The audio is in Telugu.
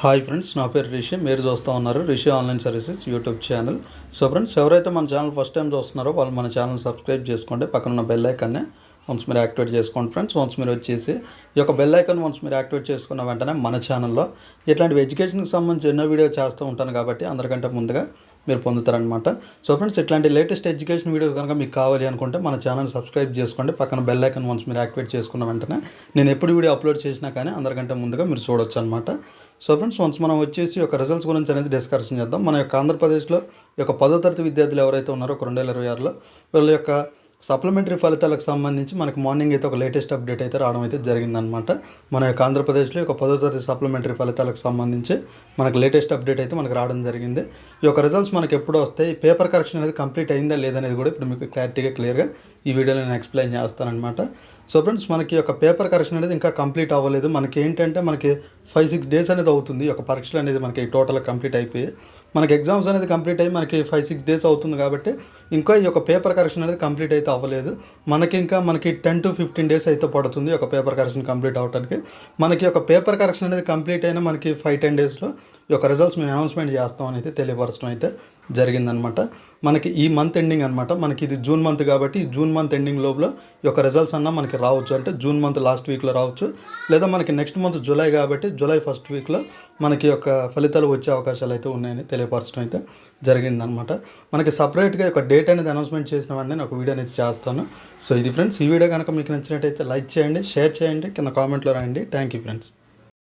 హాయ్ ఫ్రెండ్స్, నా పేరు రిషి. మీరు చూస్తూ ఉన్నారు Rishi online services YouTube channel. So friends, ఎవరైతే మన ఛానల్ ఫస్ట్ టైం చూస్తున్నారో వాళ్ళు మన ఛానల్ సబ్స్క్రైబ్ చేసుకోండి. పక్కన ఉన్న బెల్ ఐకాన్ని వన్స్ మీరు యాక్టివేట్ చేసుకోండి ఫ్రెండ్స్. వన్స్ మీరు వచ్చేసి ఈ యొక్క బెల్ ఐకాన్ వన్స్ మీరు యాక్టివేట్ చేసుకున్న వెంటనే మన ఛానల్లో ఇట్లాంటి ఎడ్యుకేషన్కి సంబంధించి ఎన్నో వీడియో చేస్తూ ఉంటాను కాబట్టి అందరికంటే ముందుగా మీరు పొందుతారనమాట. సో ఫ్రెండ్స్, ఇట్లాంటి లేటెస్ట్ ఎడ్యుకేషన్ వీడియోస్ కనుక మీకు కావాలి అనుకుంటే మన ఛానల్ సబ్స్క్రైబ్ చేసుకోండి. పక్కన బెల్ ఐకాన్ వన్స్ మీరు యాక్టివేట్ చేసుకున్న వెంటనే నేను ఎప్పుడు వీడియో అప్లోడ్ చేసినా కానీ అందరికంటే ముందుగా మీరు చూడొచ్చు అనమాట. సో ఫ్రెండ్స్, వన్స్ మనం వచ్చేసి ఒక రిజల్ట్స్ గురించి అనేది డిస్కషన్ చేద్దాం. మన యొక్క ఆంధ్రప్రదేశ్లో ఈ యొక్క 10వ తరగతి విద్యార్థులు ఎవరైతే ఉన్నారో 2026లో వీళ్ళ యొక్క సప్లిమెంటరీ ఫలితాలకు సంబంధించి మనకి మార్నింగ్ అయితే ఒక లేటెస్ట్ అప్డేట్ అయితే రావడం అయితే జరిగిందనమాట. మన యొక్క ఆంధ్రప్రదేశ్లో ఒక 10వ తరగతి సప్లిమెంటరీ ఫలితాలకు సంబంధించి మనకు లేటెస్ట్ అప్డేట్ అయితే మనకు రావడం జరిగింది. ఈ యొక్క రిజల్ట్స్ మనకి ఎప్పుడు వస్తాయి, పేపర్ కరెక్షన్ అనేది కంప్లీట్ అయిందా లేదనేది కూడా ఇప్పుడు మీకు క్లియర్గా ఈ వీడియోలో నేను ఎక్స్ప్లెయిన్ చేస్తానమాట. సో ఫ్రెండ్స్, మనకి ఒక పేపర్ కరెక్షన్ అనేది ఇంకా కంప్లీట్ అవ్వలేదు. మనకి ఏంటంటే మనకి 5-6 డేస్ అనేది అవుతుంది ఒక పరీక్షలు అనేది మనకి టోటల్గా కంప్లీట్ అయిపోయి మనకి ఎగ్జామ్స్ అనేది కంప్లీట్ అయ్యి మనకి 5-6 డేస్ అవుతుంది కాబట్టి ఇంకా ఈ యొక్క పేపర్ కరెక్షన్ అనేది కంప్లీట్ అయితే అవ్వలేదు. మనకి 10 to 15 డేస్ అయితే పడుతుంది ఒక పేపర్ కరెక్షన్ కంప్లీట్ అవ్వడానికి. మనకి ఒక పేపర్ కరెక్షన్ అనేది కంప్లీట్ అయినా మనకి 5-10 డేస్లో ఈ యొక్క రిజల్ట్స్ మేము అనౌన్స్మెంట్ చేస్తామని అయితే తెలియపరచడం అయితే జరిగిందనమాట. మనకి ఈ మంత్ ఎండింగ్ అనమాట. మనకి ఇది జూన్ మంత్ కాబట్టి ఈ జూన్ మంత్ ఎండింగ్ లోపల ఈ యొక్క రిజల్ట్స్ అన్న మనకి రావచ్చు. అంటే జూన్ మంత్ లాస్ట్ వీక్లో రావచ్చు, లేదా మనకి నెక్స్ట్ మంత్ జూలై కాబట్టి జూలై ఫస్ట్ వీక్లో మనకి యొక్క ఫలితాలు వచ్చే అవకాశాలు అయితే ఉన్నాయని తెలియపరచడం అయితే జరిగిందనమాట. మనకి సపరేట్గా ఒక డేట్ అనేది అనౌన్స్మెంట్ చేసిన వెంటనే నేను ఒక వీడియో అనేది చేస్తాను. సో ఇది ఫ్రెండ్స్, ఈ వీడియో కనుక మీకు నచ్చినట్టయితే లైక్ చేయండి, షేర్ చేయండి, కింద కామెంట్లో రాయండి. Thank you friends.